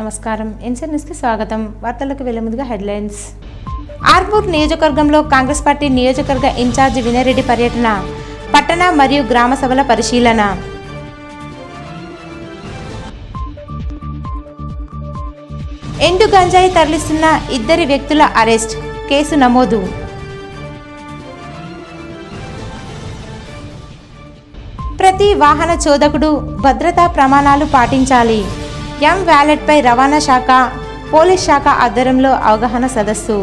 నమస్కారం NC news కి స్వాగతం వార్తలకు వెళ్లే ముందుగా హెడ్లైన్స్ ఆర్మూర్ నియోజకవర్గంలో కాంగ్రెస్ పార్టీ నియోజకవర్గ ఇన్ఛార్జ్ వినయరెడ్డి పర్యటన పట్టణ మరియు గ్రామ సభల పరిశీలన ఎండు గంజాయి తరలిస్తున్న ఇద్దరు వ్యక్తుల అరెస్ట్ కేసు నమోదు ప్రతి వాహన చోదకుడు భద్రతా ప్రమాణాలు పాటించాలి ఎం వ్యాలెట్ పై రవాణా శాఖ పోలీస్ శాఖ ఆధ్వర్యంలో అవగాహన సదస్సు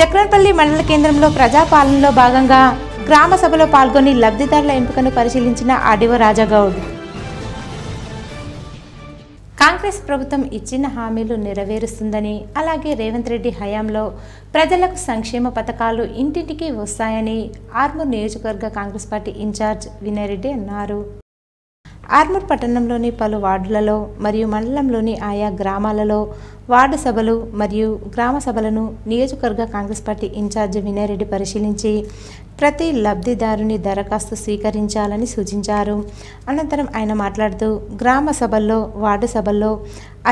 చక్రపల్లి మండల కేంద్రంలో ప్రజాపాలనలో భాగంగా గ్రామ సభలో పాల్గొని లబ్ధిదారుల ఎంపికను పరిశీలించిన ఆర్డీఓ రాజాగౌడ్ కాంగ్రెస్ ప్రభుత్వం ఇచ్చిన హామీలు నెరవేరుస్తుందని అలాగే రేవంత్ రెడ్డి హయాంలో ప్రజలకు సంక్షేమ పథకాలు ఇంటింటికి వస్తాయని ఆర్మూర్ నియోజకవర్గ కాంగ్రెస్ పార్టీ ఇన్ఛార్జ్ వినయరెడ్డి అన్నారు. ఆర్మూర్ పట్టణంలోని పలు వార్డులలో మరియు మండలంలోని ఆయా గ్రామాలలో వార్డు సభలు మరియు గ్రామ సభలను నియోజకవర్గ కాంగ్రెస్ పార్టీ ఇన్ఛార్జ్ వినయరెడ్డి పరిశీలించి ప్రతి లబ్ధిదారుని దరఖాస్తు స్వీకరించాలని సూచించారు. అనంతరం ఆయన మాట్లాడుతూ గ్రామ సభల్లో వార్డు సభల్లో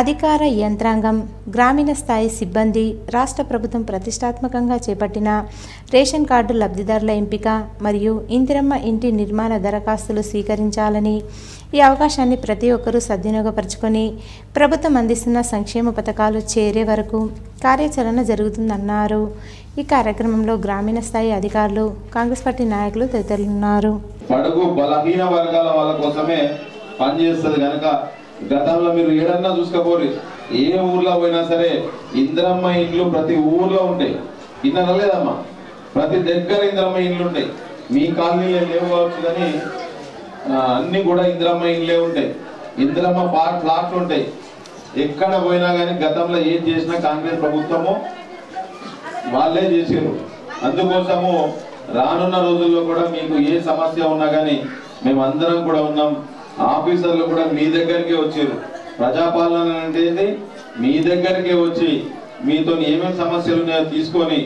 అధికార యంత్రాంగం గ్రామీణ స్థాయి సిబ్బంది రాష్ట్ర ప్రభుత్వం ప్రతిష్టాత్మకంగా చేపట్టిన రేషన్ కార్డు లబ్ధిదారుల ఎంపిక మరియు ఇందిరమ్మ ఇంటి నిర్మాణ దరఖాస్తులు స్వీకరించాలని ఈ అవకాశాన్ని ప్రతి ఒక్కరూ సద్వినియోగపరుచుకొని ప్రభుత్వం అందిస్తున్న సంక్షేమ పథకాలు చేరే వరకు కార్యాచరణ జరుగుతుందన్నారు. ఈ కార్యక్రమంలో గ్రామీణ స్థాయి అధికారులు కాంగ్రెస్ పార్టీ నాయకులు తదితరులున్నారు. బడుగు బలహీన వర్గాల వాళ్ళ కోసమే పనిచేస్తుంది కనుక గతంలో మీరు ఏడన్నా చూసుకోపోరు, ఏ ఊర్లో పోయినా సరే ఇందిరమ్మ ఇండ్లు ప్రతి ఊర్లో ఉంటాయి. ఇన్నర లేదమ్మా, ప్రతి దగ్గర ఇందిరమ్మ ఇండ్లు ఉంటాయి. మీ కాలనీలో లేవు కావచ్చు కానీ అన్ని కూడా ఇందిరమ్మ ఇండ్లే ఉంటాయి. ఇందిరమ్మ ఫ్లాట్లు ఉంటాయి. ఎక్కడ పోయినా కానీ గతంలో ఏం చేసినా కాంగ్రెస్ ప్రభుత్వము వాళ్ళే చేసారు. అందుకోసము రానున్న రోజుల్లో కూడా మీకు ఏ సమస్య ఉన్నా కానీ మేమందరం కూడా ఉన్నాం. ఆఫీసర్లు కూడా మీ దగ్గరికే వచ్చారు. ప్రజాపాలన అంటే మీ దగ్గరికే వచ్చి మీతో ఏమేమి సమస్యలు ఉన్నాయో తీసుకొని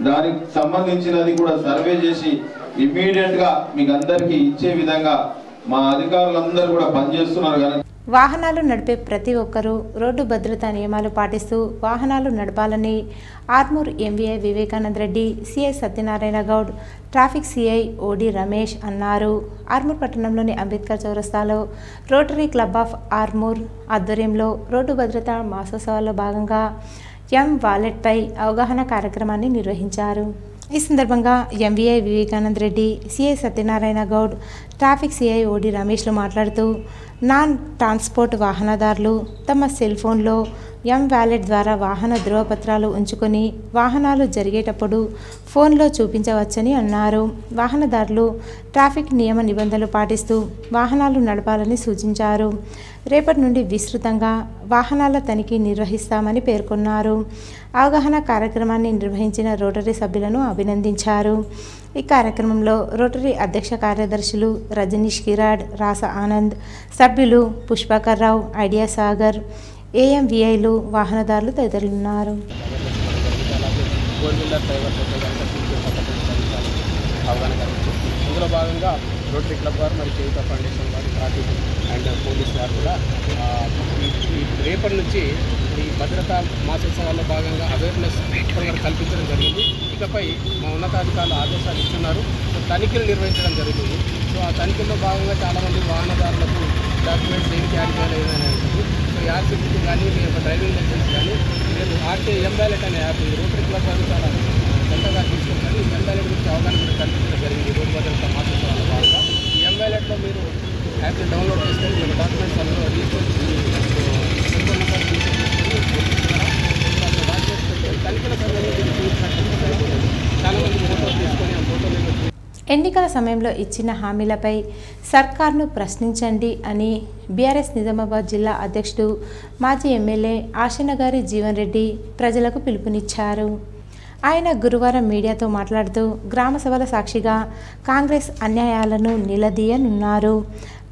దానికి సంబంధించినది కూడా సర్వే చేసి ఇమ్మీడియట్ గా మీకు అందరికీ ఇచ్చే విధంగా మా అధికారులందరూ కూడా పనిచేస్తున్నారు. కానీ వాహనాలు నడిపే ప్రతి ఒక్కరూ రోడ్డు భద్రతా నియమాలు పాటిస్తూ వాహనాలు నడపాలని Armoor MVI Vivekananda Reddy, CI Satyanarayana Goud, traffic CI ఓడి రమేష్ అన్నారు. ఆర్మూర్ పట్టణంలోని అంబేద్కర్ చౌరస్తాలో రోటరీ క్లబ్ ఆఫ్ ఆర్మూర్ ఆధ్వర్యంలో రోడ్డు భద్రతా మాసోత్సవాల్లో భాగంగా ఎం వాలెట్ పై అవగాహన కార్యక్రమాన్ని నిర్వహించారు. ఈ సందర్భంగా MVI Vivekananda Reddy, CI Satyanarayana Goud, traffic CI ఓడి రమేష్లు మాట్లాడుతూ నాన్ ట్రాన్స్పోర్ట్ వాహనదారులు తమ సెల్ ఫోన్లో ఎం వ్యాలెట్ ద్వారా వాహన ధృవపత్రాలు ఉంచుకొని వాహనాలు జరిగేటప్పుడు ఫోన్లో చూపించవచ్చని అన్నారు. వాహనదారులు ట్రాఫిక్ నియమ నిబంధనలు పాటిస్తూ వాహనాలు నడపాలని సూచించారు. రేపటి నుండి విస్తృతంగా వాహనాల తనిఖీ నిర్వహిస్తామని పేర్కొన్నారు. అవగాహన కార్యక్రమాన్ని నిర్వహించిన రోటరీ సభ్యులను అభినందించారు. ఈ కార్యక్రమంలో రోటరీ అధ్యక్ష కార్యదర్శులు రజనీష్ కిరాడ్, రాస ఆనంద్, సభ్యులు పుష్పకర్ రావు, ఐడియా సాగర్, ఏఎంవిఐలు, వాహనదారులు తదితరులున్నారు. ఇందులో భాగంగా రోటరీ క్లబ్ వారు మరియు చేయుత ఫౌండేషన్ వారు, ట్రాఫిక్ అండ్ పోలీస్ వారు కూడా రేపటి నుంచి ఈ భద్రతా మాసోత్సవాల్లో భాగంగా అవేర్నెస్ ఇప్పటివరకు కల్పించడం జరిగింది. ఇకపై మా ఉన్నతాధికారులు ఆదేశాలు ఇస్తున్నారు. తనిఖీలు నిర్వహించడం జరుగుతుంది. సో ఆ తనిఖీల్లో భాగంగా చాలామంది వాహనదారులకు డాక్యుమెంట్స్ ఏం క్యారీ చేయలేదని అంటుంది. సో యాక్సిడెంట్ కానీ మీ యొక్క డ్రైవింగ్ లైసెన్స్ కానీ మీరు ఆర్టీ ఎం వ్యాలెట్ అనే యాప్ రోటరీ క్లబ్ వారు చాలా సొంతగా తీసుకుంటారు. ఈ ఎం వ్యాలెట్ గురించి అవగాహన కూడా కల్పించడం జరిగింది. రోడ్డు భద్రతా మాసోత్సవాల భాగంగా ఈ ఎం వ్యాలెట్లో మీరు యాప్ని డౌన్లోడ్ చేసుకొని మీ డాక్యుమెంట్స్ అందులో రిజిస్టర్ తనిఖీల సమయంలో చాలామంది ఫోటోలు తీసుకొని ఆ ఫోటోలు ఎన్నికల సమయంలో ఇచ్చిన హామీలపై సర్కార్ను ప్రశ్నించండి అని బీఆర్ఎస్ నిజామాబాద్ జిల్లా అధ్యక్షుడు మాజీ ఎమ్మెల్యే ఆశనగారి జీవన్ రెడ్డి ప్రజలకు పిలుపునిచ్చారు. ఆయన గురువారం మీడియాతో మాట్లాడుతూ గ్రామ సభల సాక్షిగా కాంగ్రెస్ అన్యాయాలను నిలదీయనున్నారు.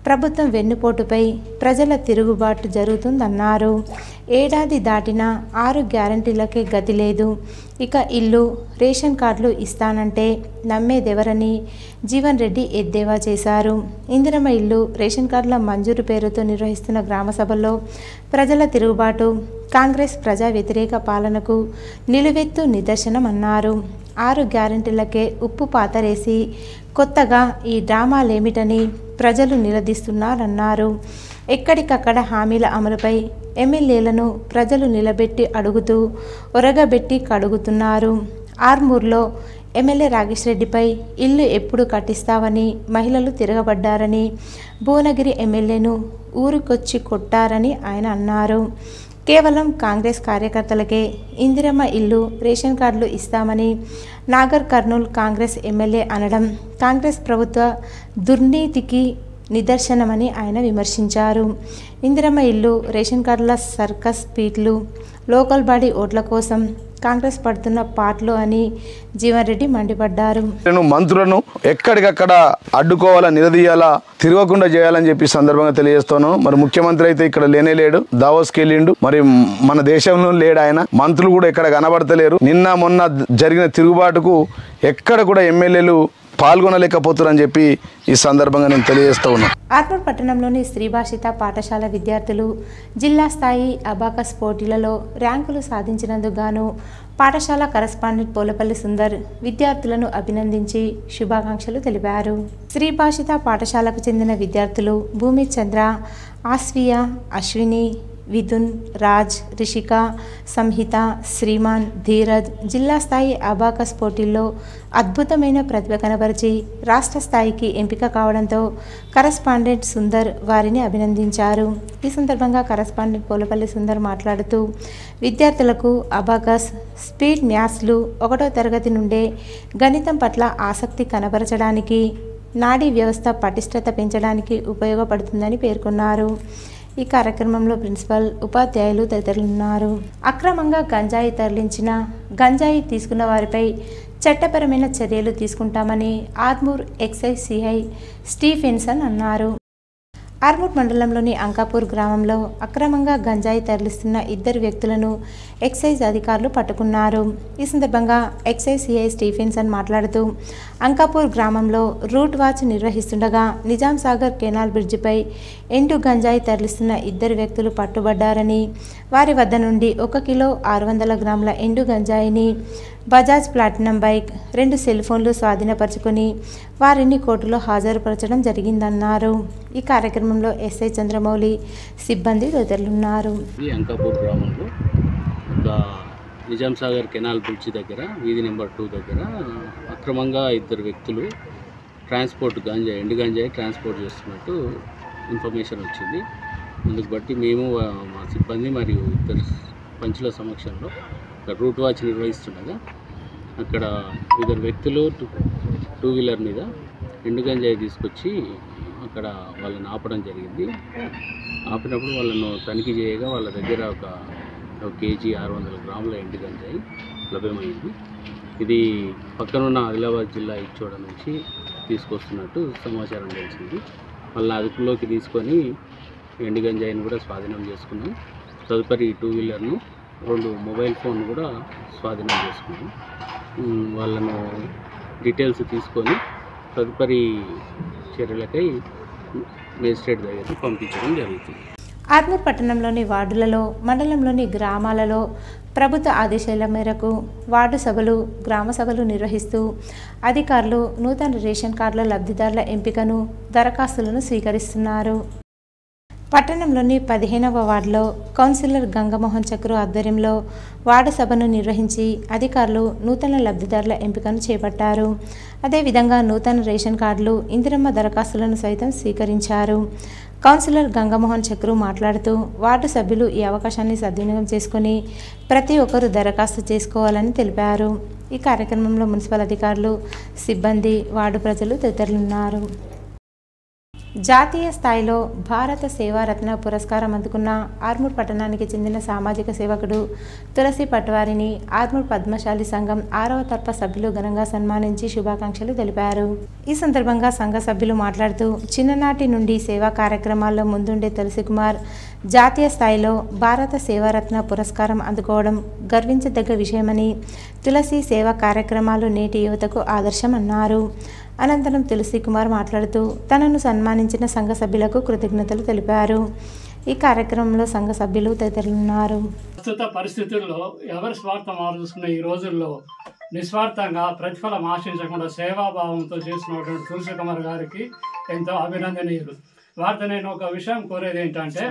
ప్రభుత్వం వెన్నుపోటుపై ప్రజల తిరుగుబాటు జరుగుతుందన్నారు. ఏడాది దాటినా 6 గ్యారంటీలకే గతి లేదు. ఇక ఇల్లు, రేషన్ కార్డులు ఇస్తానంటే నమ్మేదెవరని జీవన్ రెడ్డి ఎద్దేవా చేశారు. ఇందిరమ్మ ఇల్లు, రేషన్ కార్డుల మంజూరు పేరుతో నిర్వహిస్తున్న గ్రామ సభల్లో ప్రజల తిరుగుబాటు కాంగ్రెస్ ప్రజా వ్యతిరేక పాలనకు నిలువెత్తు నిదర్శనమన్నారు. 6 గ్యారంటీలకే ఉప్పు పాతరేసి కొత్తగా ఈ డ్రామాలేమిటని ప్రజలు నిలదీస్తున్నారన్నారు. ఎక్కడికక్కడ హామీల అమలుపై ఎమ్మెల్యేలను ప్రజలు నిలబెట్టి అడుగుతూ ఒరగబెట్టి కడుగుతున్నారు. ఆర్మూర్లో ఎమ్మెల్యే రాకేష్ రెడ్డిపై ఇల్లు ఎప్పుడు కట్టిస్తావని మహిళలు తిరగబడ్డారని, భువనగిరి ఎమ్మెల్యేను ఊరికొచ్చి కొట్టారని ఆయన అన్నారు. కేవలం కాంగ్రెస్ కార్యకర్తలకే ఇందిరమ్మ ఇల్లు, రేషన్ కార్డులు ఇస్తామని నాగర్ కర్నూల్ కాంగ్రెస్ ఎమ్మెల్యే అనడం కాంగ్రెస్ ప్రభుత్వ దుర్నీతికి నిదర్శనమని ఆయన విమర్శించారు. ఇందిరమ్మ ఇల్లు, రేషన్ కార్డుల సర్కస్ పీట్లు, లోకల్ బాడీ ఓట్ల కోసం కాంగ్రెస్ పడుతున్న పాటలు అని జీవన్ రెడ్డి మండిపడ్డారు. మంత్రులను ఎక్కడికక్కడ అడ్డుకోవాలా, నిలదీయాలా, తిరగకుండా చేయాలని చెప్పి సందర్భంగా తెలియజేస్తాను. మరి ముఖ్యమంత్రి అయితే ఇక్కడ లేడు, దావోస్కి వెళ్ళిండు. మరి మన దేశంలో లేడు ఆయన. మంత్రులు కూడా ఎక్కడ కనబడతలేరు. నిన్న మొన్న జరిగిన తిరుగుబాటుకు ఎక్కడ కూడా ఎమ్మెల్యేలు పాల్గొనలేకపోతున్నారని చెప్పి ఈ సందర్భంగా నేను తెలియజేస్తూ ఉన్నాను. ఆర్మూర్ పట్టణంలోని శ్రీ భాషిత పాఠశాల విద్యార్థులు జిల్లా స్థాయి అబాకస్ పోటీలలో ర్యాంకులు సాధించినందుకు గాను పాఠశాల కరస్పాండెంట్ పోలపల్లి సుందర్ విద్యార్థులను అభినందించి శుభాకాంక్షలు తెలిపారు. శ్రీ భాషిత పాఠశాలకు చెందిన విద్యార్థులు భూమి చంద్ర, ఆస్వియా, అశ్విని, విధున్, రాజ్, రిషిక, సంహిత, శ్రీమాన్, ధీరజ్ జిల్లా స్థాయి అబాకస్ పోటీల్లో అద్భుతమైన ప్రతిభ కనబరిచి రాష్ట్ర స్థాయికి ఎంపిక కావడంతో కరస్పాండెంట్ సుందర్ వారిని అభినందించారు. ఈ సందర్భంగా కరస్పాండెంట్ పోలపల్లి సుందర్ మాట్లాడుతూ విద్యార్థులకు అబాకస్, స్పీడ్ మ్యాథ్స్లు 1వ తరగతి నుండే గణితం పట్ల ఆసక్తి కనబరచడానికి, నాడీ వ్యవస్థ పటిష్టత పెంచడానికి ఉపయోగపడుతుందని పేర్కొన్నారు. ఈ కార్యక్రమంలో ప్రిన్సిపల్, ఉపాధ్యాయులు తదితరులున్నారు. అక్రమంగా గంజాయి తరలించిన, గంజాయి తీసుకున్న వారిపై చట్టపరమైన చర్యలు తీసుకుంటామని ఆర్మూర్ ఎక్సైజ్ సిఐ స్టీఫెన్సన్ అన్నారు. ఆర్మూర్ మండలంలోని అంకాపూర్ గ్రామంలో అక్రమంగా గంజాయి తరలిస్తున్న 2 వ్యక్తులను ఎక్సైజ్ అధికారులు పట్టుకున్నారు. ఈ సందర్భంగా ఎక్సైజ్ సిఐ స్టీఫెన్సన్ మాట్లాడుతూ అంకాపూర్ గ్రామంలో రూట్ వాచ్ నిర్వహిస్తుండగా నిజాం సాగర్ కెనాల్ బ్రిడ్జిపై ఎండు గంజాయి తరలిస్తున్న 2 వ్యక్తులు పట్టుబడ్డారని, వారి వద్ద నుండి 1 కిలో 600 గ్రాముల ఎండు గంజాయిని, బజాజ్ ప్లాటినం బైక్, 2 సెల్ ఫోన్లు స్వాధీనపరుచుకొని వారిని కోర్టులో హాజరుపరచడం జరిగిందన్నారు. ఈ కార్యక్రమంలో ఎస్ఐ చంద్రమౌళి, సిబ్బంది తదితరులున్నారు. అంకాపూర్ గ్రామంలో నిజాం సాగర్ కెనాల్ బ్రిడ్జి దగ్గర వీధి నెంబర్ 2 దగ్గర అక్రమంగా 2 వ్యక్తులు ఎండు గంజాయి ట్రాన్స్పోర్ట్ చేస్తున్నట్టు ఇన్ఫర్మేషన్ వచ్చింది. అందుకు బట్టి మేము మా సిబ్బంది మరియు 2 పంచుల సమక్షంలో రూట్ వాచ్ నిర్వహిస్తుండగా అక్కడ 2 వ్యక్తులు 2 వీలర్ మీద ఎండు గంజాయి తీసుకొచ్చి అక్కడ వాళ్ళని ఆపడం జరిగింది. ఆపినప్పుడు వాళ్ళను తనిఖీ చేయగా వాళ్ళ దగ్గర ఒక కేజీ 600 గ్రాముల ఎండు గంజాయి లభ్యమైంది. ఇది పక్కనున్న ఆదిలాబాద్ జిల్లా ఇచ్చోడ నుంచి తీసుకొస్తున్నట్టు సమాచారం తెలిసింది. వాళ్ళని అదుపులోకి తీసుకొని ఎండు గంజాయిని కూడా స్వాధీనం చేసుకున్నాం. తదుపరి 2 వీలర్ను 2 మొబైల్ ఫోన్ కూడా స్వాధీనం చేసుకున్నాం. వాళ్ళను డీటెయిల్స్ తీసుకొని తదుపరి చర్యలకై మేజిస్ట్రేట్ దగ్గరికి పంపించడం జరుగుతుంది. ఆర్మూర్ పట్టణంలోని వార్డులలో, మండలంలోని గ్రామాలలో ప్రభుత్వ ఆదేశాల మేరకు వార్డు సభలు, గ్రామ సభలు నిర్వహిస్తూ అధికారులు నూతన రేషన్ కార్డుల లబ్ధిదారుల ఎంపికను, దరఖాస్తులను స్వీకరిస్తున్నారు. పట్టణంలోని 15వ వార్డులో కౌన్సిలర్ గంగమోహన్ చక్రు ఆధ్వర్యంలో వార్డు సభను నిర్వహించి అధికారులు నూతన లబ్ధిదారుల ఎంపికను చేపట్టారు. అదేవిధంగా నూతన రేషన్ కార్డులు, ఇందిరమ్మ దరఖాస్తులను సైతం స్వీకరించారు. కౌన్సిలర్ గంగమోహన్ చక్రు మాట్లాడుతూ వార్డు సభ్యులు ఈ అవకాశాన్ని సద్వినియోగం చేసుకుని ప్రతి ఒక్కరూ దరఖాస్తు చేసుకోవాలని తెలిపారు. ఈ కార్యక్రమంలో మున్సిపల్ అధికారులు, సిబ్బంది, వార్డు ప్రజలు తదితరులున్నారు. జాతీయ స్థాయిలో భారత సేవారత్న పురస్కారం అందుకున్న ఆర్మూర్ పట్టణానికి చెందిన సామాజిక సేవకుడు తులసి పట్వారిని ఆర్మూర్ పద్మశాలి సంఘం 6వ తరఫు సభ్యులు ఘనంగా సన్మానించి శుభాకాంక్షలు తెలిపారు. ఈ సందర్భంగా సంఘ సభ్యులు మాట్లాడుతూ చిన్ననాటి నుండి సేవా కార్యక్రమాల్లో ముందుండే తులసి కుమార్ జాతీయ స్థాయిలో భారత సేవారత్న పురస్కారం అందుకోవడం గర్వించదగ్గ విషయమని, తులసి సేవా కార్యక్రమాలు నేటి యువతకు ఆదర్శమన్నారు. అనంతరం తులసి కుమార్ మాట్లాడుతూ తనను సన్మానించిన సంఘ సభ్యులకు కృతజ్ఞతలు తెలిపారు. ఈ కార్యక్రమంలో సంఘ సభ్యులు తదితరులున్నారు. ప్రస్తుత పరిస్థితుల్లో ఎవరి స్వార్థం ఆలోచుకున్న ఈ రోజుల్లో నిస్వార్థంగా ప్రతిఫలం ఆశించకుండా సేవాభావంతో చేసినటువంటి తులసి కుమార్ గారికి ఎంతో అభినందనీయులు. వారితో నేను ఒక విషయం కోరేది ఏంటంటే,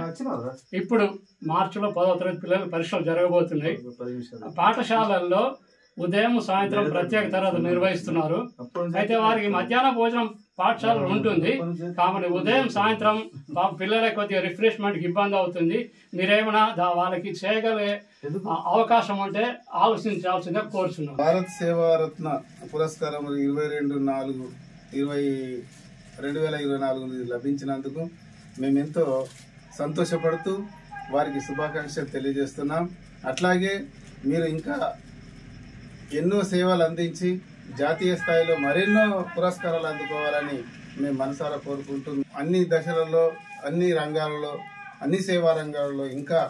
ఇప్పుడు మార్చిలో 10వ తరగతి పిల్లలు పరీక్షలు జరగబోతున్నాయి. పాఠశాలల్లో ఉదయం సాయంత్రం ప్రత్యేక తరగతులు నిర్వహిస్తున్నారు. అయితే వారికి మధ్యాహ్న భోజనం పాఠశాల ఉంటుంది కాబట్టి ఉదయం సాయంత్రం పిల్లలకి కొద్దిగా రిఫ్రెష్మెంట్కి ఇబ్బంది అవుతుంది. మీరేమైనా వాళ్ళకి చేయగలిగే అవకాశం ఉంటే ఆలోచించాల్సిందే కోరుచున్నాం. భారత్ సేవారత్న పురస్కారం 2024 లభించినందుకు మేమెంతో సంతోషపడుతూ వారికి శుభాకాంక్షలు తెలియజేస్తున్నాం. అట్లాగే మీరు ఇంకా ఎన్నో సేవలు అందించి జాతీయ స్థాయిలో మరెన్నో పురస్కారాలు అందుకోవాలని మేము మనసారా కోరుకుంటూ అన్ని దశలలో, అన్ని రంగాలలో, అన్ని సేవా రంగాలలో ఇంకా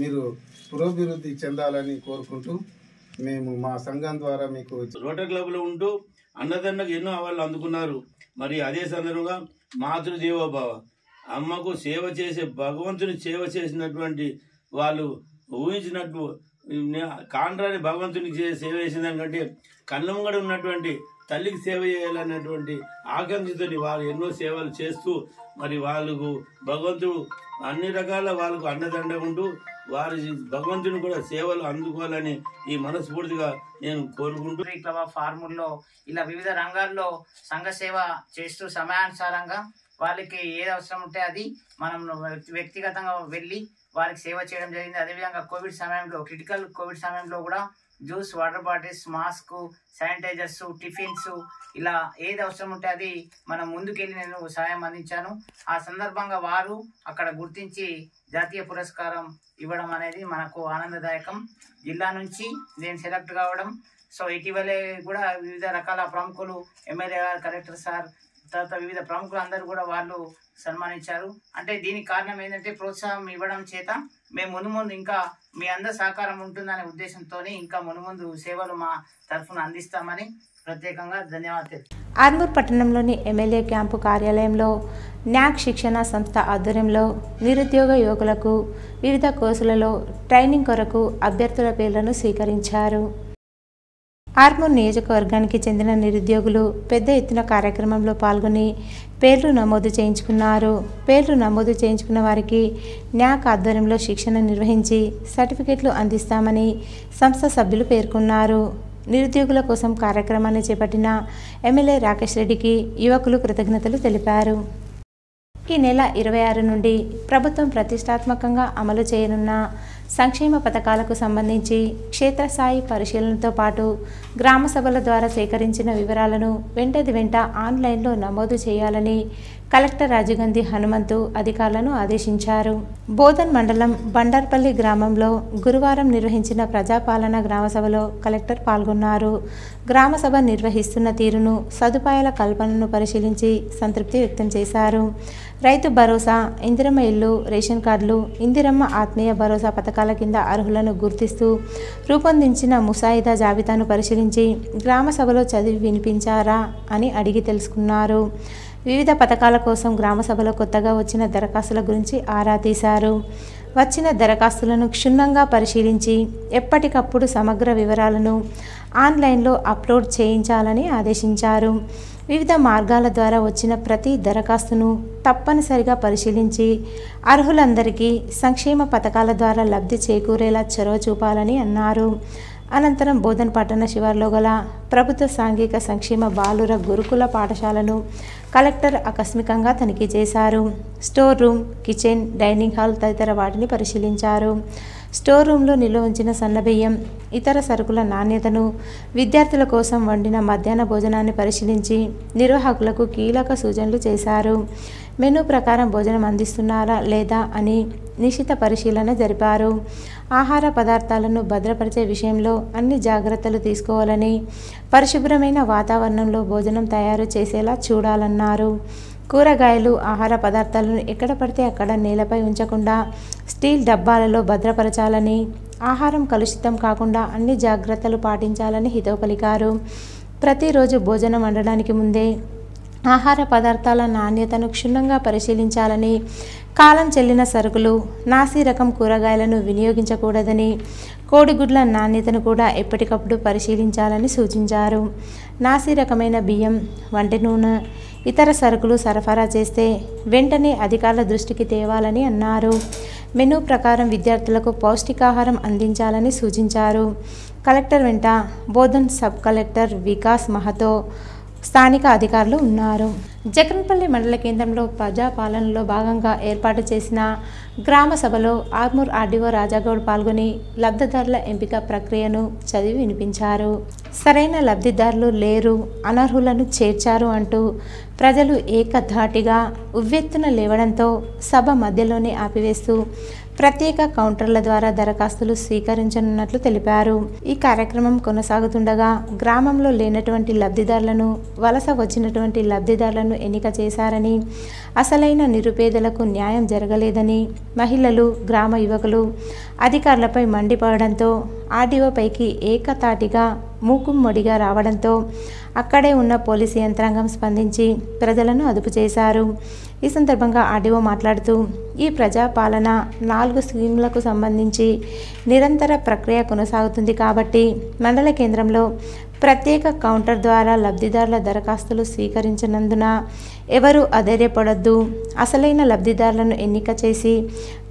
మీరు పురోభివృద్ధి చెందాలని కోరుకుంటూ మేము మా సంఘం ద్వారా మీకు రోటరీ క్లబ్లో ఉంటూ అన్నదండకు ఎన్నో అవార్డులు అందుకున్నారు. మరి అదే సందర్భంగా మాతృదేవోభవ అమ్మకు సేవ చేసే భగవంతుని సేవ చేసినటువంటి వాళ్ళు ఊహించినట్టు కాండ్రాని భగవంతునికి సేవ చేసిన దానికంటే కళ్ళముంగడ ఉన్నటువంటి తల్లికి సేవ చేయాలన్నటువంటి ఆకాంక్షతో వారు ఎన్నో సేవలు చేస్తూ మరి వాళ్ళకు భగవంతుడు అన్ని రకాల వాళ్ళకు అండదండ ఉంటూ వారి భగవంతుని కూడా సేవలు అందుకోవాలని ఈ మనస్ఫూర్తిగా నేను కోరుకుంటూ క్లబ్ ఆఫ్ ఆర్మూర్లో ఇలా వివిధ రంగాల్లో సంఘ సేవ చేస్తూ సమయానుసారంగా వాళ్ళకి ఏది అవసరం ఉంటే అది మనం వ్యక్తిగతంగా వెళ్ళి వారికి సేవ చేయడం జరిగింది. అదేవిధంగా కోవిడ్ సమయంలో, క్రిటికల్ కోవిడ్ సమయంలో కూడా juice, water bottles, mask, sanitizers, tiffins ఇలా ఏది అవసరం ఉంటే అది మనం ముందుకెళ్ళి నేను సాయం అందించాను. ఆ సందర్భంగా వారు అక్కడ గుర్తించి జాతీయ పురస్కారం ఇవ్వడం అనేది మనకు ఆనందదాయకం. జిల్లా నుంచి నేను సెలెక్ట్ కావడం, సో ఇటీవలే కూడా వివిధ రకాల ప్రముఖులు, ఎమ్మెల్యే గారు, కలెక్టర్ సార్, తర్వాత వివిధ ప్రముఖులు అందరూ కూడా వాళ్ళు సన్మానించారు. అంటే దీనికి కారణం ఏంటంటే ప్రోత్సాహం ఇవ్వడం చేత మేము ముందు ఇంకా మీ అందరి సహకారం ఉంటుందనే ఉద్దేశంతో ఇంకా ముందు సేవలు మా తరఫున అందిస్తామని ప్రత్యేకంగా ధన్యవాదాలు. ఆర్మూర్ పట్టణంలోని ఎమ్మెల్యే క్యాంపు కార్యాలయంలో న్యాక్ శిక్షణ సంస్థ ఆధ్వర్యంలో నిరుద్యోగ యువకులకు వివిధ కోర్సులలో ట్రైనింగ్ కొరకు అభ్యర్థుల పేర్లను స్వీకరించారు. ఆర్మూర్ నియోజకవర్గానికి చెందిన నిరుద్యోగులు పెద్ద ఎత్తున కార్యక్రమంలో పాల్గొని పేర్లు నమోదు చేయించుకున్నారు. పేర్లు నమోదు చేయించుకున్న వారికి న్యాక్ ఆధ్వర్యంలో శిక్షణ నిర్వహించి సర్టిఫికెట్లు అందిస్తామని సంస్థ సభ్యులు పేర్కొన్నారు. నిరుద్యోగుల కోసం కార్యక్రమాన్ని చేపట్టిన ఎమ్మెల్యే రాకేష్ రెడ్డికి యువకులు కృతజ్ఞతలు తెలిపారు. ఈ నెల 26 నుండి ప్రభుత్వం ప్రతిష్టాత్మకంగా అమలు చేయనున్న సంక్షేమ పథకాలకు సంబంధించి క్షేత్రస్థాయి పరిశీలనతో పాటు గ్రామ సభల ద్వారా సేకరించిన వివరాలను వెంట ఆన్లైన్లో నమోదు చేయాలని కలెక్టర్ రాజుగంధి హనుమంతు అధికారులను ఆదేశించారు. బోధన్ మండలం బండార్పల్లి గ్రామంలో గురువారం నిర్వహించిన ప్రజాపాలన గ్రామసభలో కలెక్టర్ పాల్గొన్నారు. గ్రామసభ నిర్వహిస్తున్న తీరును, సదుపాయాల కల్పనను పరిశీలించి సంతృప్తి వ్యక్తం చేశారు. రైతు భరోసా, ఇందిరమ్మ ఇల్లు, రేషన్ కార్డులు, ఇందిరమ్మ ఆత్మీయ భరోసా పథకాల కింద అర్హులను గుర్తిస్తూ రూపొందించిన ముసాయిదా జాబితాను పరిశీలించి గ్రామ సభలో చదివి వినిపించారా అని అడిగి తెలుసుకున్నారు. వివిధ పథకాల కోసం గ్రామ సభలో కొత్తగా వచ్చిన దరఖాస్తుల గురించి ఆరా తీశారు. వచ్చిన దరఖాస్తులను క్షుణ్ణంగా పరిశీలించి ఎప్పటికప్పుడు సమగ్ర వివరాలను ఆన్లైన్లో అప్లోడ్ చేయించాలని ఆదేశించారు. వివిధ మార్గాల ద్వారా వచ్చిన ప్రతి దరఖాస్తును తప్పనిసరిగా పరిశీలించి అర్హులందరికీ సంక్షేమ పథకాల ద్వారా లబ్ధి చేకూరేలా చొరవ చూపాలని అన్నారు. అనంతరం బోధన్ పట్టణ శివార్లో గల ప్రభుత్వ సాంఘిక సంక్షేమ బాలుర గురుకుల పాఠశాలను కలెక్టర్ ఆకస్మికంగా తనిఖీ చేశారు. Store room, kitchen, dining hall తదితర వాటిని పరిశీలించారు. స్టోర్ రూమ్లో నిల్వ ఉంచిన సన్నబియ్యం, ఇతర సరుకుల నాణ్యతను, విద్యార్థుల కోసం వండిన మధ్యాహ్న భోజనాన్ని పరిశీలించి నిర్వాహకులకు కీలక సూచనలు చేశారు. మెనూ ప్రకారం భోజనం అందిస్తున్నారా లేదా అని నిశిత పరిశీలన జరిపారు. ఆహార పదార్థాలను భద్రపరిచే విషయంలో అన్ని జాగ్రత్తలు తీసుకోవాలని, పరిశుభ్రమైన వాతావరణంలో భోజనం తయారు చేసేలా చూడాలన్నారు. కూరగాయలు ఆహార పదార్థాలను ఎక్కడ పడితే అక్కడ నేలపై ఉంచకుండా స్టీల్ డబ్బాలలో భద్రపరచాలని, ఆహారం కలుషితం కాకుండా అన్ని జాగ్రత్తలు పాటించాలని హితవు పలికారు. ప్రతిరోజు భోజనం వండడానికి ముందే ఆహార పదార్థాల నాణ్యతను క్షుణ్ణంగా పరిశీలించాలని, కాలం చెల్లిన సరుకులు, నాసి రకం కూరగాయలను వినియోగించకూడదని, కోడిగుడ్ల నాణ్యతను కూడా ఎప్పటికప్పుడు పరిశీలించాలని సూచించారు. నాసి రకమైన బియ్యం, వంట నూనె, ఇతర సరుకులు సరఫరా చేస్తే వెంటనే అధికారుల దృష్టికి తేవాలని అన్నారు. మెనూ ప్రకారం విద్యార్థులకు పౌష్టికాహారం అందించాలని సూచించారు. కలెక్టర్ వెంట బోధన్ సబ్ కలెక్టర్ వికాస్ మహతో స్థానిక అధికారులు ఉన్నారు. జగన్పల్లి మండల కేంద్రంలో ప్రజాపాలనలో భాగంగా ఏర్పాటు చేసిన గ్రామ సభలో ఆర్మూర్ ఆర్డీఓ రాజాగౌడ్ పాల్గొని లబ్ధిదారుల ఎంపిక ప్రక్రియను చదివి వినిపించారు. సరైన లబ్ధిదారులు లేరు, అనర్హులను చేర్చారు అంటూ ప్రజలు ఏకధాటిగా ఉవ్వెత్తున లేవడంతో సభ మధ్యలోనే ఆపివేస్తూ ప్రత్యేక కౌంటర్ల ద్వారా దరఖాస్తులు స్వీకరించనున్నట్లు తెలిపారు. ఈ కార్యక్రమం కొనసాగుతుండగా గ్రామంలో లేనటువంటి లబ్ధిదారులను, వలస వచ్చినటువంటి లబ్ధిదారులను ఎన్నిక చేశారని, అసలైన నిరుపేదలకు న్యాయం జరగలేదని మహిళలు, గ్రామ యువకులు అధికారులపై మండిపడడంతో ఆర్డీఓపైకి ఏకతాటిగా మూకుమ్మడిగా రావడంతో అక్కడే ఉన్న పోలీసు యంత్రాంగం స్పందించి ప్రజలను అదుపు చేశారు. ఈ సందర్భంగా ఆర్డీఓ మాట్లాడుతూ ఈ ప్రజాపాలన 4 స్కీములకు సంబంధించి నిరంతర ప్రక్రియ కొనసాగుతుంది కాబట్టి మండల కేంద్రంలో ప్రత్యేక కౌంటర్ ద్వారా లబ్ధిదారుల దరఖాస్తులు స్వీకరించినందున ఎవరూ అధైర్యపడొద్దు, అసలైన లబ్ధిదారులను ఎన్నిక చేసి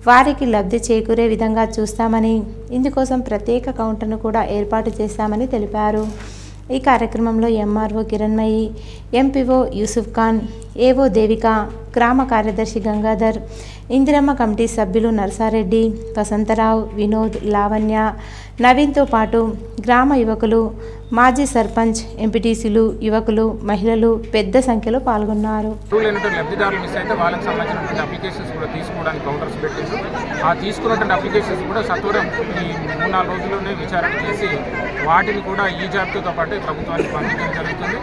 వారికి లబ్ధి చేకూరే విధంగా చూస్తామని, ఇందుకోసం ప్రత్యేక కౌంటర్ను కూడా ఏర్పాటు చేశామని తెలిపారు. ఈ కార్యక్రమంలో ఎంఆర్ఓ కిరణ్మయి, ఎంపీఓ యూసుఫ్ ఖాన్, ఏవో దేవిక, గ్రామ కార్యదర్శి గంగాధర్, ఇందిరమ్మ కమిటీ సభ్యులు నర్సారెడ్డి, వసంతరావు, వినోద్, లావణ్య, నవీన్తో పాటు గ్రామ యువకులు, మాజీ సర్పంచ్, ఎంపీటీసీలు, యువకులు, మహిళలు పెద్ద సంఖ్యలో పాల్గొన్నారు. లబ్ధిదారులు మిస్ అయితే వాళ్ళకి సంబంధించినటువంటి అప్లికేషన్స్ కూడా తీసుకోవడానికి కౌంటర్స్ పెట్టింది. ఆ తీసుకున్నటువంటి అప్లికేషన్స్ కూడా సత్వరం ఈ 3-4 రోజుల్లోనే విచారణ చేసి వాటిని కూడా ఈ జాబితాతో పాటు ప్రభుత్వానికి పంపించడం జరుగుతుంది.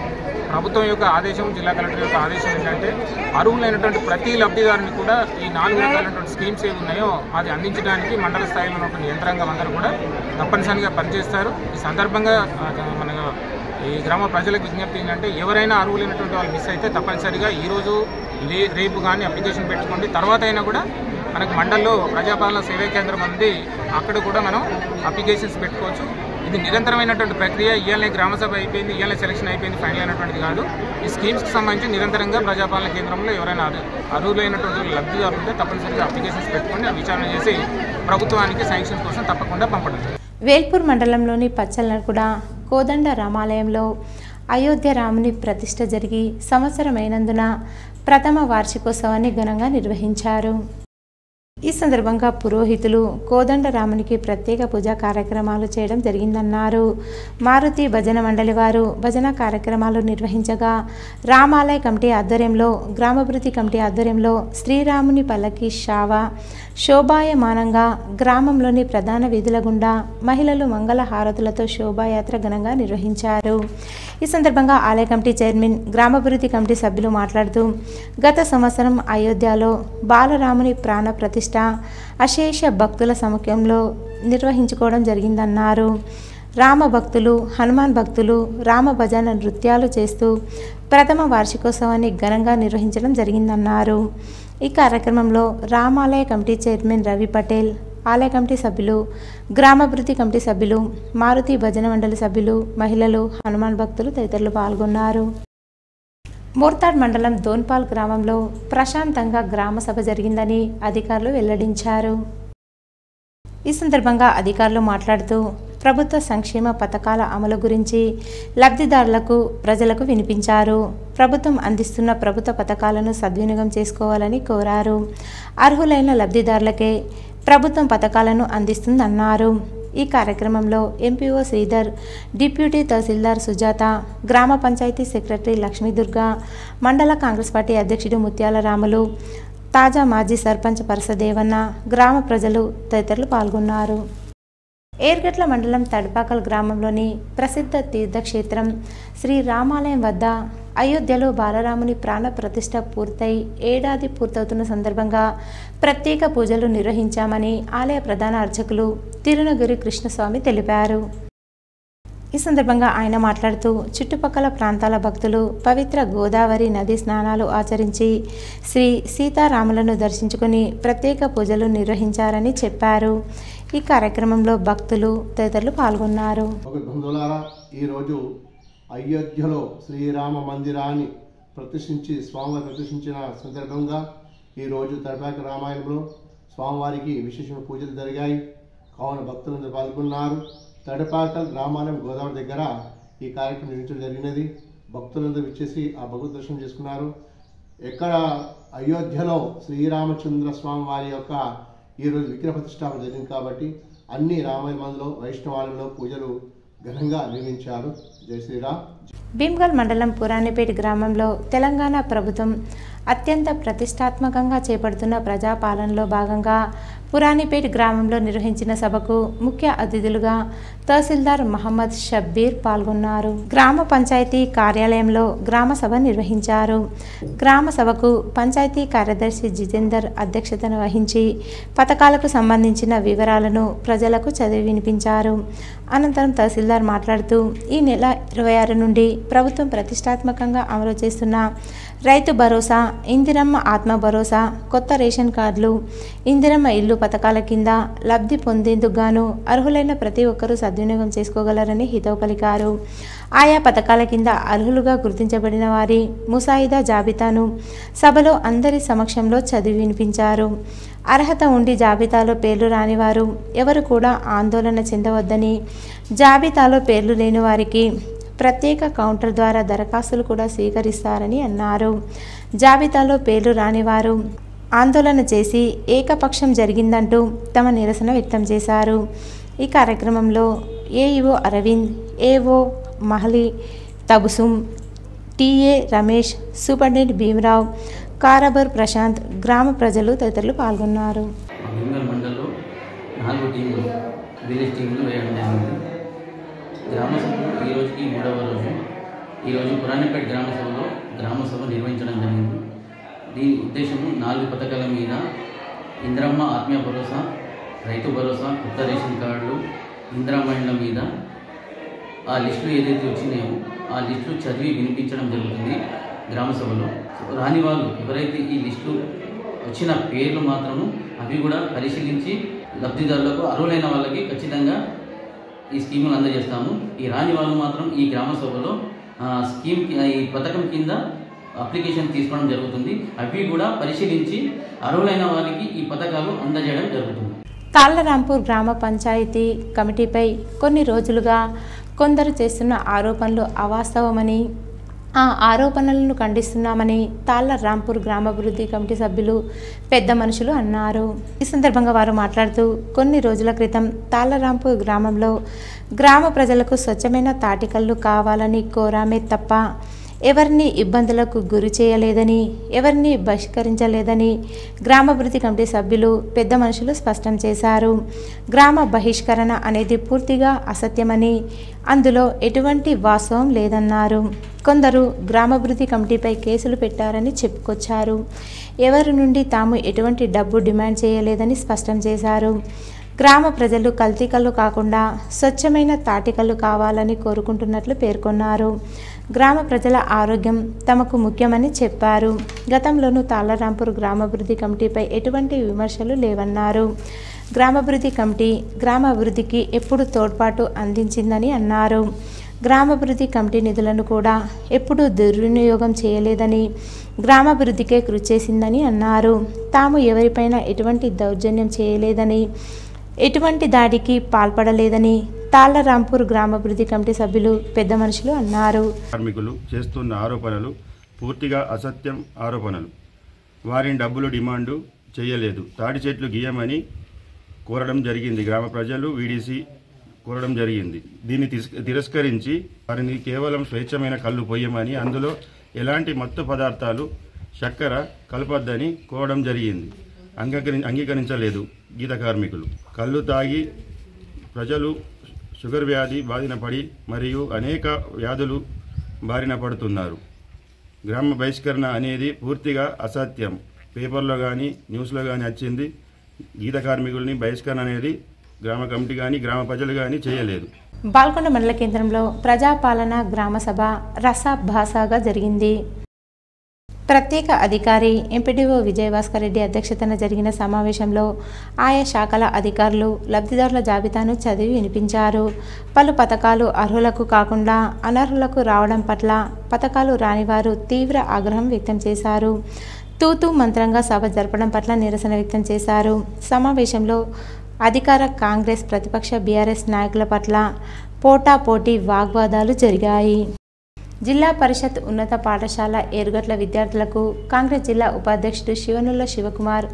ప్రభుత్వం యొక్క ఆదేశం, జిల్లా కలెక్టర్ యొక్క ఆదేశం ఏంటంటే అర్హులైనటువంటి ప్రతి లబ్ధిదారుని కూడా ఈ 4 రకాలైనటువంటి స్కీమ్స్ ఏవి ఉన్నాయో అది అందించడానికి మండల స్థాయిలో ఉన్నటువంటి యంత్రాంగం అందరూ కూడా తప్పనిసరిగా పనిచేస్తారు. ఈ సందర్భంగా మన ఈ గ్రామ ప్రజలకు విజ్ఞప్తి ఏంటంటే ఎవరైనా అర్హులైనటువంటి వాళ్ళు మిస్ అయితే తప్పనిసరిగా ఈరోజు రేపు కానీ అప్లికేషన్ పెట్టుకోండి. తర్వాత అయినా కూడా మనకు మండల్లో ప్రజాపాలన సేవా కేంద్రం ఉంది, అక్కడ కూడా మనం అప్లికేషన్స్ పెట్టుకోవచ్చు. ఇది నిరంతరమైనటువంటి ప్రక్రియ. ఇవాళ గ్రామ సభ అయిపోయింది, ఇవాళ సెలక్షన్ అయిపోయింది, ఫైనల్ అయినటువంటిది కాదు. ఈ స్కీమ్స్కి సంబంధించి నిరంతరంగా ప్రజాపాలన కేంద్రంలో ఎవరైనా అర్హులైనటువంటి లబ్ధిదారులు ఉంటే తప్పనిసరిగా అప్లికేషన్స్ పెట్టుకొని విచారణ చేసి ప్రభుత్వానికి శాంక్షన్స్ కోసం తప్పకుండా పంపడం. వేల్పూర్ మండలంలోని పచ్చలనకుడ కోదండ రామాలయంలో అయోధ్య రాముని ప్రతిష్ఠ జరిగి సంవత్సరమైనందున ప్రథమ వార్షికోత్సవాన్ని ఘనంగా నిర్వహించారు. ఈ సందర్భంగా పురోహితులు కోదండరామునికి ప్రత్యేక పూజా కార్యక్రమాలు చేయడం జరిగిందన్నారు. మారుతి భజన మండలి వారు భజన కార్యక్రమాలు నిర్వహించగా రామాలయ కమిటీ ఆధ్వర్యంలో, గ్రామాభివృద్ధి కమిటీ ఆధ్వర్యంలో శ్రీరాముని పల్లకి శోభాయమానంగా గ్రామంలోని ప్రధాన వీధుల గుండా మహిళలు మంగళ హారతులతో శోభాయాత్ర ఘనంగా నిర్వహించారు. ఈ సందర్భంగా ఆలయ కమిటీ చైర్మన్, గ్రామాభివృద్ధి కమిటీ సభ్యులు మాట్లాడుతూ గత సంవత్సరం అయోధ్యలో బాలరాముని ప్రాణ ప్రతిష్ఠ అశేష భక్తుల సమక్షంలో నిర్వహించుకోవడం జరిగిందన్నారు. రామ భక్తులు, హనుమాన్ భక్తులు రామ భజన నృత్యాలు చేస్తూ ప్రథమ వార్షికోత్సవాన్ని ఘనంగా నిర్వహించడం జరిగిందన్నారు. ఈ కార్యక్రమంలో రామాలయ కమిటీ చైర్మన్ రవి పటేల్, ఆలయ కమిటీ సభ్యులు, గ్రామాభివృద్ధి కమిటీ సభ్యులు, మారుతి భజన మండలి సభ్యులు, మహిళలు, హనుమాన్ భక్తులు తదితరులు పాల్గొన్నారు. మోర్తాడ్ మండలం దోన్పాల్ గ్రామంలో ప్రశాంతంగా గ్రామ సభ జరిగిందని అధికారులు వెల్లడించారు. ఈ సందర్భంగా అధికారులు మాట్లాడుతూ ప్రభుత్వ సంక్షేమ పథకాల అమలు గురించి లబ్ధిదారులకు, ప్రజలకు వినిపించారు. ప్రభుత్వం అందిస్తున్న ప్రభుత్వ పథకాలను సద్వినియోగం చేసుకోవాలని కోరారు. అర్హులైన లబ్ధిదారులకే ప్రభుత్వం పథకాలను అందిస్తుందన్నారు. ఈ కార్యక్రమంలో ఎంపీఓ శ్రీధర్, డిప్యూటీ తహసీల్దార్ సుజాత, గ్రామ పంచాయతీ సెక్రటరీ లక్ష్మీదుర్గ, మండల కాంగ్రెస్ పార్టీ అధ్యక్షుడు ముత్యాల రాములు, తాజా మాజీ సర్పంచ్ పరసదేవన్న, గ్రామ ప్రజలు తదితరులు పాల్గొన్నారు. ఏర్గట్ల మండలం తడపాకల్ గ్రామంలోని ప్రసిద్ధ తీర్థక్షేత్రం శ్రీ రామాలయం వద్ద అయోధ్యలో బాలరాముని ప్రాణ ప్రతిష్ఠ పూర్తయి ఏడాది పూర్తవుతున్న సందర్భంగా ప్రత్యేక పూజలు నిర్వహించామని ఆలయ ప్రధాన అర్చకులు తిరునగిరి కృష్ణస్వామి తెలిపారు. ఈ సందర్భంగా ఆయన మాట్లాడుతూ చుట్టుపక్కల ప్రాంతాల భక్తులు పవిత్ర గోదావరి నది స్నానాలు ఆచరించి శ్రీ సీతారాములను దర్శించుకుని ప్రత్యేక పూజలు నిర్వహించారని చెప్పారు. ఈ కార్యక్రమంలో భక్తులు తదితరులు పాల్గొన్నారు. ఈరోజు అయోధ్యలో శ్రీరామ మందిరాన్ని స్వామివారి ప్రతిష్ఠించిన సందర్భంగా ఈరోజు తడపాక రామాయణంలో స్వామివారికి విశేషమైన పూజలు జరిగాయి. కావున భక్తులందరూ పాల్గొన్నారు. తడపాకల్ రామాలయం గోదావరి దగ్గర ఈ కార్యక్రమం నిర్వహించడం జరిగినది. భక్తులందరూ విచ్చేసి ఆ భగవద్ దర్శనం చేసుకున్నారు. ఎక్కడ అయోధ్యలో శ్రీరామచంద్ర స్వామి వారి యొక్క ఈరోజు విగ్రహ ప్రతిష్టాపన జరిగింది కాబట్టి అన్ని రామాయణ మందిలో వైష్ణవాలయంలో పూజలు ఘనంగా నిర్వహించారు. జై శ్రీరామ్. భీమ్గల్ మండలం పురాణిపేట గ్రామంలో తెలంగాణ ప్రభుత్వం అత్యంత ప్రతిష్టాత్మకంగా చేపడుతున్న ప్రజాపాలనలో భాగంగా పురాణిపేట గ్రామంలో నిర్వహించిన సభకు ముఖ్య అతిథులుగా తహసీల్దార్ మహమ్మద్ షబ్బీర్ పాల్గొన్నారు. గ్రామ పంచాయతీ కార్యాలయంలో గ్రామ సభ నిర్వహించారు. గ్రామ సభకు పంచాయతీ కార్యదర్శి జితేందర్ అధ్యక్షతన వహించి పథకాలకు సంబంధించిన వివరాలను ప్రజలకు చదివి వినిపించారు. అనంతరం తహసీల్దార్ మాట్లాడుతూ ఈ నెల 26 నుండి ప్రభుత్వం ప్రతిష్టాత్మకంగా అమలు చేస్తున్న రైతు భరోసా, ఇందిరమ్మ ఆత్మ భరోసా, కొత్త రేషన్ కార్డులు, ఇందిరమ్మ ఇల్లు పథకాల కింద లబ్ధి పొందేందుకు గాను అర్హులైన ప్రతి ఒక్కరూ సద్వినియోగం చేసుకోగలరని హితవు పలికారు. ఆయా పథకాల కింద అర్హులుగా గుర్తించబడిన వారి ముసాయిదా జాబితాను సభలో అందరి సమక్షంలో చదివి వినిపించారు. అర్హత ఉండి జాబితాలో పేర్లు రానివారు ఎవరు కూడా ఆందోళన చెందవద్దని, జాబితాలో పేర్లు లేని వారికి ప్రత్యేక కౌంటర్ ద్వారా దరఖాస్తులు కూడా స్వీకరిస్తారని అన్నారు. జాబితాలో పేర్లు రానివారు ఆందోళన చేసి ఏకపక్షం జరిగిందంటూ తమ నిరసన వ్యక్తం చేశారు. ఈ కార్యక్రమంలో AEO Aravind, AO Mahali Tabassum, TA Ramesh, superintendent Bheemrao, కారాబర్ ప్రశాంత్, గ్రామ ప్రజలు తదితరులు పాల్గొన్నారు. మండలంలో 4 టీంలు విలేజ్ టీంలు వేయడం జరిగింది. గ్రామ సభలు ఈ రోజుకి 3వ రోజు. ఈరోజు పురాణిపేట గ్రామ సభలో గ్రామ సభ నిర్వహించడం జరిగింది. దీని ఉద్దేశము 4 పథకాల మీద ఇందిరమ్మ ఆత్మీయ భరోసా, రైతు భరోసా, కొత్త రేషన్ కార్డులు, ఇందిరమ్మ ఇండ్ల మీద ఆ లిస్టులు ఏదైతే వచ్చినాయో ఆ లిస్టులు చదివి వినిపించడం జరుగుతుంది గ్రామ సభలో. రాని వాళ్ళు ఎవరైతే ఈ లిస్టు వచ్చిన పేర్లు మాత్రము అవి కూడా పరిశీలించి లబ్ధిదారులకు అర్హులైన వాళ్ళకి ఖచ్చితంగా ఈ స్కీములు అందజేస్తాము. ఈ రాని వాళ్ళు మాత్రం ఈ గ్రామ సభలో స్కీమ్ ఈ పథకం కింద అప్లికేషన్ తీసుకోవడం జరుగుతుంది. అవి కూడా పరిశీలించి అర్హులైన వారికి ఈ పథకాలు అందజేయడం జరుగుతుంది. తాళ్లరాంపూర్ గ్రామ పంచాయతీ కమిటీపై కొన్ని రోజులుగా కొందరు చేస్తున్న ఆరోపణలు అవాస్తవమని, ఆ ఆరోపణలను ఖండిస్తున్నామని తాళ్లరాంపూర్ గ్రామాభివృద్ధి కమిటీ సభ్యులు పెద్ద మనుషులు అన్నారు. ఈ సందర్భంగా వారు మాట్లాడుతూ కొన్ని రోజుల క్రితం తాళ్లరాంపూర్ గ్రామంలో గ్రామ ప్రజలకు స్వచ్ఛమైన తాటికల్లు కావాలని కోరామే తప్ప ఎవరిని ఇబ్బందులకు గురి చేయలేదని, ఎవరిని బహిష్కరించలేదని గ్రామాభివృద్ధి కమిటీ సభ్యులు పెద్ద మనుషులు స్పష్టం చేశారు. గ్రామ బహిష్కరణ అనేది పూర్తిగా అసత్యమని, అందులో ఎటువంటి వాస్తవం లేదన్నారు. కొందరు గ్రామాభివృద్ధి కమిటీపై కేసులు పెట్టారని చెప్పుకొచ్చారు. ఎవరి నుండి తాము ఎటువంటి డబ్బు డిమాండ్ చేయలేదని స్పష్టం చేశారు. గ్రామ ప్రజలు కల్తీకల్లు కాకుండా స్వచ్ఛమైన తాటికల్లు కావాలని కోరుకుంటున్నట్లు పేర్కొన్నారు. గ్రామ ప్రజల ఆరోగ్యం తమకు ముఖ్యమని చెప్పారు. గతంలోనూ తాళ్లరాంపూర్ గ్రామాభివృద్ధి కమిటీపై ఎటువంటి విమర్శలు లేవన్నారు. గ్రామాభివృద్ధి కమిటీ గ్రామ అభివృద్ధికి ఎప్పుడు తోడ్పాటు అందించిందని అన్నారు. గ్రామాభివృద్ధి కమిటీ నిధులను కూడా ఎప్పుడూ దుర్వినియోగం చేయలేదని, గ్రామాభివృద్ధికే కృషి చేసిందని అన్నారు. తాము ఎవరిపైన ఎటువంటి దౌర్జన్యం చేయలేదని, ఎటువంటి దాడికి పాల్పడలేదని తాళ్లరాంపూర్ గ్రామాభివృద్ధి కమిటీ సభ్యులు పెద్ద మనుషులు అన్నారు. కార్మికులు చేస్తున్న ఆరోపణలు పూర్తిగా అసత్యం ఆరోపణలు. వారిని డబ్బులు డిమాండు చేయలేదు. తాడి చెట్లు గీయమని కోరడం జరిగింది. గ్రామ ప్రజలు వీడీసీ కోరడం జరిగింది. దీన్ని తిరస్కరించి వారిని కేవలం స్వేచ్ఛమైన కళ్ళు పోయమని, అందులో ఎలాంటి మత్తు పదార్థాలు చక్కెర కలపొద్దని కోరడం జరిగింది. అంగీకరించలేదు గీత కార్మికులు. కళ్ళు తాగి ప్రజలు షుగర్ వ్యాధి బారిన పడి మరియు అనేక వ్యాధులు బారిన పడుతున్నారు. గ్రామ బహిష్కరణ అనేది పూర్తిగా అసత్యం. పేపర్లో కానీ న్యూస్లో కానీ వచ్చింది. గీత కార్మికుల్ని బహిష్కరణ అనేది గ్రామ కమిటీ కానీ గ్రామ ప్రజలు కానీ చేయలేదు. బాల్కొండ మండల కేంద్రంలో ప్రజాపాలన గ్రామ సభ రసాభాసాగా జరిగింది. ప్రత్యేక అధికారి ఎంపీడీఓ విజయభాస్కర్ రెడ్డి అధ్యక్షతన జరిగిన సమావేశంలో ఆయా శాఖల అధికారులు లబ్ధిదారుల జాబితాను చదివి వినిపించారు. పలు పథకాలు అర్హులకు కాకుండా అనర్హులకు రావడం పట్ల పథకాలు రానివారు తీవ్ర ఆగ్రహం వ్యక్తం చేశారు. తూతూ మంత్రంగా సభ జరపడం పట్ల నిరసన వ్యక్తం చేశారు. సమావేశంలో అధికార కాంగ్రెస్ ప్రతిపక్ష బీఆర్ఎస్ నాయకుల పట్ల పోటాపోటీ వాగ్వాదాలు జరిగాయి. జిల్లా పరిషత్ ఉన్నత పాఠశాల ఏరుగట్ల విద్యార్థులకు కాంగ్రెస్ జిల్లా ఉపాధ్యక్షుడు Shivanulla Shivakumar,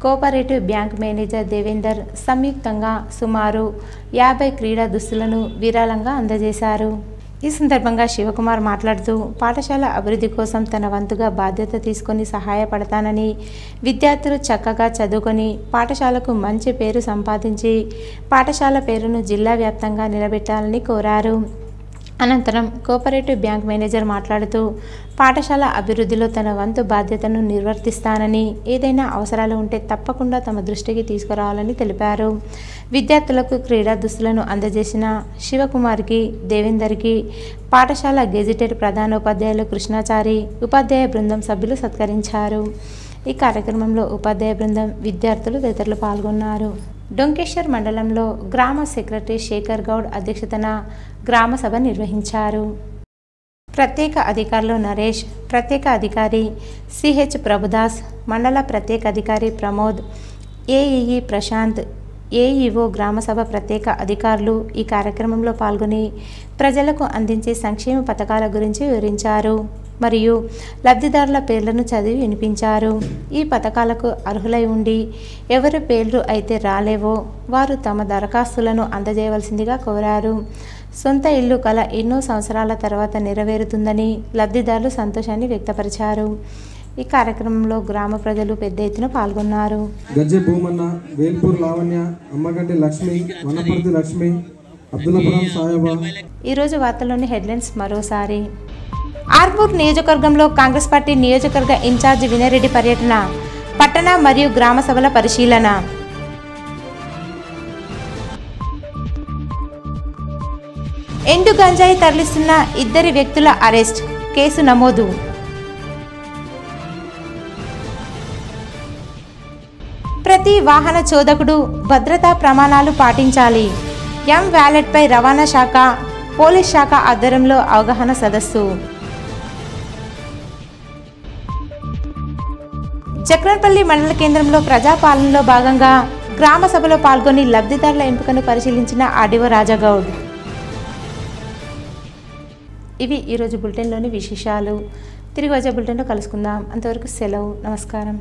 cooperative bank manager Devender సంయుక్తంగా సుమారు 50 క్రీడా దుస్తులను విరాళంగా అందజేశారు. ఈ సందర్భంగా శివకుమార్ మాట్లాడుతూ పాఠశాల అభివృద్ధి కోసం తన వంతుగా బాధ్యత తీసుకొని సహాయపడతానని, విద్యార్థులు చక్కగా చదువుకొని పాఠశాలకు మంచి పేరు సంపాదించి పాఠశాల పేరును జిల్లా వ్యాప్తంగా నిలబెట్టాలని కోరారు. అనంతరం కోఆపరేటివ్ బ్యాంక్ మేనేజర్ మాట్లాడుతూ పాఠశాల అభివృద్ధిలో తన వంతు బాధ్యతను నిర్వర్తిస్తానని, ఏదైనా అవసరాలు ఉంటే తప్పకుండా తమ దృష్టికి తీసుకురావాలని తెలిపారు. విద్యార్థులకు క్రీడా దుస్తులను అందజేసిన శివకుమార్కి, దేవేందర్కి పాఠశాల గెజిటెడ్ ప్రధానోపాధ్యాయులు కృష్ణాచారి, ఉపాధ్యాయ బృందం సభ్యులు సత్కరించారు. ఈ కార్యక్రమంలో ఉపాధ్యాయ బృందం, విద్యార్థులు తదితరులు పాల్గొన్నారు. డొంకేశ్వర్ మండలంలో గ్రామ సెక్రటరీ శేఖర్ గౌడ్ అధ్యక్షతన గ్రామ సభ నిర్వహించారు. ప్రత్యేక అధికారులు నరేష్, ప్రత్యేక అధికారి సిహెచ్ ప్రభుదాస్, మండల ప్రత్యేక అధికారి ప్రమోద్, ఏఈఈ ప్రశాంత్, ఏఈఓ గ్రామసభ ప్రత్యేక అధికారులు ఈ కార్యక్రమంలో పాల్గొని ప్రజలకు అందించే సంక్షేమ పథకాల గురించి వివరించారు మరియు లబ్ధిదారుల పేర్లను చదివి వినిపించారు. ఈ పథకాలకు అర్హులై ఉండి ఎవరి పేర్లు అయితే రాలేవో వారు తమ దరఖాస్తులను అందజేయవలసిందిగా కోరారు. సొంత ఇల్లు కల ఎన్నో సంవత్సరాల తర్వాత నెరవేరుతుందని లబ్ధిదారులు సంతోషాన్ని వ్యక్తపరిచారు. ఈ కార్యక్రమంలో గ్రామ ప్రజలు పెద్ద ఎత్తున పాల్గొన్నారు. గజ్జె భూమన్న, వేల్పూర్ లావణ్య, అమ్మగంటి లక్ష్మి, వనపర్తి లక్ష్మి, అబ్దుల్లాపురం సాయబా. ఈరోజు వార్తల్లోని హెడ్లైన్స్ మరోసారి. ఆర్మూర్ నియోజకవర్గంలో కాంగ్రెస్ పార్టీ నియోజకవర్గ ఇన్ఛార్జ్ వినయరెడ్డి పర్యటన, పట్టణ మరియు గ్రామ సభల పరిశీలన. ఎండు గంజాయి తరలిస్తున్న 2 వ్యక్తుల అరెస్ట్, కేసు నమోదు. ప్రతి వాహన చోదకుడు భద్రతా ప్రమాణాలు పాటించాలి. ఎం వ్యాలెట్పై రవాణా శాఖ, పోలీస్ శాఖ ఆధ్వర్యంలో అవగాహన సదస్సు. జక్రన్పల్లి మండల కేంద్రంలో ప్రజాపాలనలో భాగంగా గ్రామ సభలో పాల్గొని లబ్ధిదారుల ఎంపికను పరిశీలించిన ఆర్డీఓ రాజాగౌడ్. ఇవి ఈరోజు బులెటిన్లోని విశేషాలు. తిరిగి వచ్చే బులెటిన్లో కలుసుకుందాం. అంతవరకు సెలవు. నమస్కారం.